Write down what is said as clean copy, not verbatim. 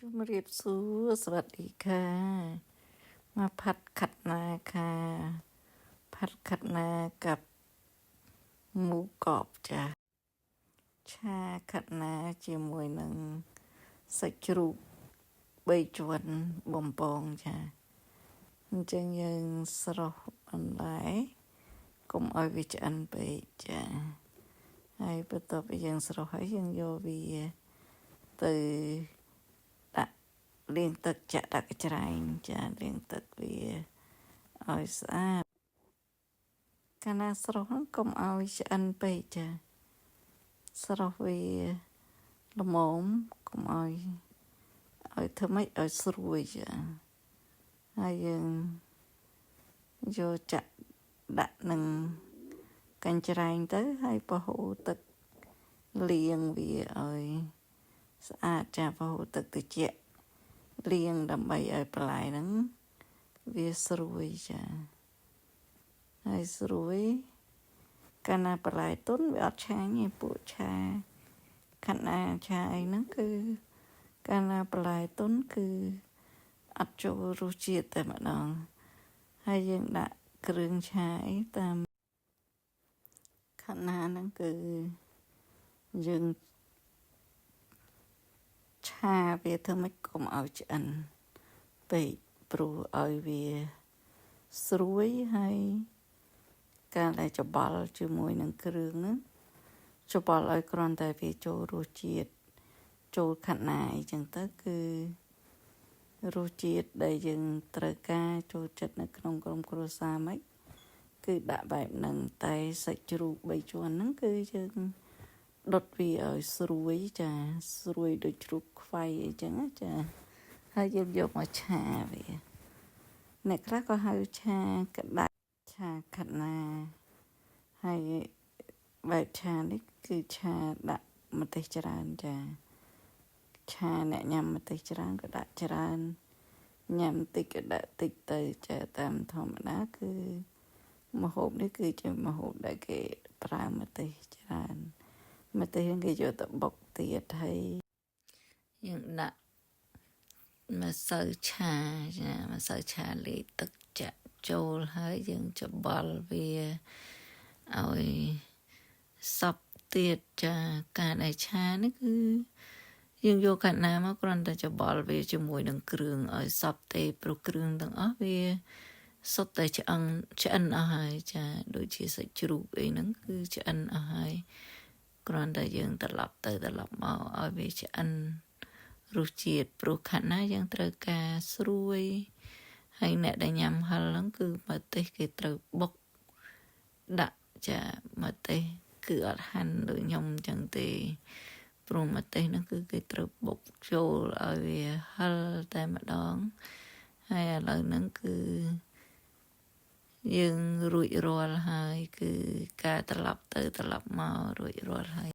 จุมเรียบสู้สวัสดีค่ะมาผัดขัดนาค่ะผัดขัดนากับหมูกรอบจ้ะชาขัดนาជាមួយនឹងសាច់ជ្រូក3ជាន់បំពងចាអញ្ចឹងយើងស្រុះបន្លែកុំឲ្យវាឆ្អិនពេកចាហើយបន្ទាប់ពីយើងស្រុះហើយយើងយកវាទៅដាក់លាងទឹកចាក់ដាក់កញ្ច្រែងចាលាងទឹកវាឲ្យស្អាតកាលណាស្រុះហ្នឹងកុំឲ្យឆ្អិនពេកចាស្រុះវាល្មមកុំឲ្យធ្វើម៉េចឲ្យស្រួយចាហើយយើងយកចាក់ដាក់នឹងកញ្ច្រែងទៅហើយបហូរទឹកលាងវាឲ្យស្អាតចាបហូរទឹកត្រជាក់លាងដើម្បីឲ្យបន្លែហ្នឹងវាស្រួយចាហើយស្រួយកាលណាបន្លែទុនវាអត់ឆាញទេពួកឆាខាត់ណាឆាអីហ្នឹងគឺកាលណាបន្លែទុនគឺអត់ចូលរសជាតិតែម្ដងហើយយើងដាក់គ្រឿងឆាអីតាមខាត់ណាហ្នឹងគឺយើងឆាវាធ្វើម៉េចកុំឲ្យឆ្អិនពេកព្រោះឲ្យវាស្រួយហើយការដែលច្បល់ជាមួយនឹងគ្រឿងហ្នឹងច្បល់ឲ្យគ្រាន់តែវាចូលរសជាតិចូលខាត់ណាអីចឹងទៅគឺរសជាតិដែលយើងត្រូវការចូលចិត្តនៅក្នុងក្រុមគ្រួសារហ្មងគឺដាក់បែបហ្នឹងតែសាច់ជ្រូក3ជាន់ហ្នឹងគឺយើងដុតវាឲ្យស្រួយចាស្រួយដូចជ្រូកខ្វៃអីចឹងចាហើយយើងយកមកឆាវាអ្នកខ្លះក៏ហៅឆាក្តាច់ឆាខាត់ណាហើយបែបឆានេះគឺឆាដាក់ម្ទេសច្រើនចាឆាអ្នកញ៉ាំម្ទេសច្រើនក៏ដាក់ច្រើនញ៉ាំតិចក៏ដាក់តិចទៅចាតាមធម្មតាគឺម្ហូបនេះគឺជាម្ហូបដែលគេប្រើម្ទេសច្រើនម្ទេសគេយកទៅបុកទៀតហើយយើងដាក់ម្សៅឆាចាម្សៅឆាលាយទឹកចាក់ចូលហើយយើងច្បល់វាឲ្យសព្វទៀតចាការដែលឆានេះគឺយើងយកកាត់ណាមកគ្រាន់តែច្បល់វាជាមួយនឹងគ្រឿងឲ្យសព្វទេព្រោះគ្រឿងទាំងអស់វាសុទ្ធតែឆ្អិនអស់ហើយចាដូចជាសាច់ជ្រូកអីហ្នឹងគឺឆ្អិនអស់ហើយគ្រាន់តែយើងត្រឡប់ទៅត្រឡប់មកឲ្យវាឆ្អិនរសជាតិព្រោះខាត់ណាយើងត្រូវការស្រួយហើយអ្នកដែលញ៉ាំហឹលហ្នឹងគឺម្ទេសគេត្រូវបុកដាក់ចាម្ទេសគឺអត់ហាន់ដូចខ្ញុំអញ្ចឹងទេព្រោះម្ទេសហ្នឹងគឺគេត្រូវបុកចូលឲ្យវាហឹលតែម្ដងហើយឥឡូវហ្នឹងគឺយើងរួចរាល់ហើយគឺការត្រឡប់ទៅត្រឡប់មករួចរាល់ហើយ